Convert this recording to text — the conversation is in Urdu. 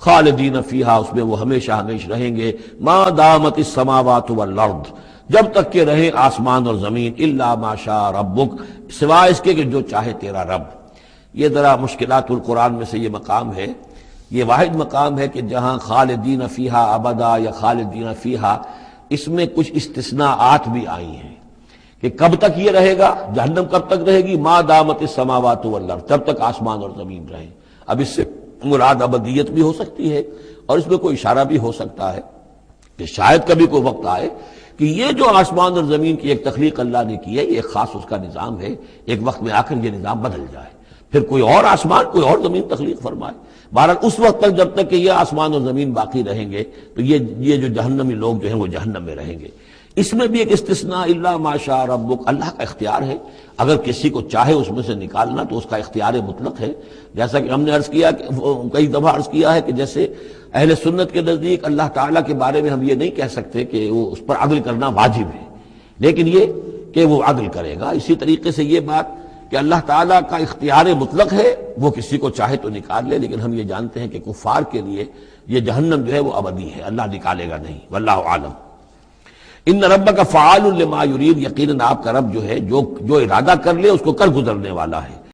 خالدین فیہا، اس میں وہ ہمیشہ ہمیشہ رہیں گے، ما دامت السماوات والارض، جب تک کہ رہے آسمان اور زمین، الا ما شاء ربک، سوائے اس کے کہ جو چاہے تیرا رب۔ یہ ذرا مشکلات القرآن میں سے یہ مقام ہے، یہ واحد مقام ہے کہ جہاں خالدین فیہا ابدا یا خالدین فیہا، اس میں کچھ استثناءات بھی آئی ہیں کہ کب تک یہ رہے گا، جہنم کب تک رہے گی، ما دامت السماوات والارض، جب تک آسمان اور زمین رہیں۔ اب اس سے مراد ابدیت بھی ہو سکتی ہے، اور اس میں کوئی اشارہ بھی ہو سکتا ہے کہ شاید کبھی کوئی وقت آئے کہ یہ جو آسمان اور زمین کی ایک تخلیق اللہ نے کی ہے، یہ ایک خاص اس کا نظام ہے، ایک وقت میں آ کر یہ نظام بدل جائے، پھر کوئی اور آسمان کوئی اور زمین تخلیق فرمائے۔ بہرحال اس وقت تک جب تک کہ یہ آسمان اور زمین باقی رہیں گے تو یہ جو جہنمی لوگ جو ہیں وہ جہنم میں رہیں گے۔ اس میں بھی ایک استثناء، الا ما شاء ربک، اللہ کا اختیار ہے، اگر کسی کو چاہے اس میں سے نکالنا تو اس کا اختیار مطلق ہے، جیسا کہ ہم نے عرض کیا کہ کئی دفعہ عرض کیا ہے کہ جیسے اہل سنت کے نزدیک اللہ تعالیٰ کے بارے میں ہم یہ نہیں کہہ سکتے کہ وہ اس پر عدل کرنا واجب ہے، لیکن یہ کہ وہ عدل کرے گا۔ اسی طریقے سے یہ بات کہ اللہ تعالیٰ کا اختیار مطلق ہے، وہ کسی کو چاہے تو نکال لے، لیکن ہم یہ جانتے ہیں کہ کفار کے لیے یہ جہنم جو ہے وہ ابدی ہے، اللہ نکالے گا نہیں، واللہ عالم۔ ان ربک فعال لما یرید، یقیناً آپ کا رب جو ہے جو ارادہ کر لے اس کو کر گزرنے والا ہے۔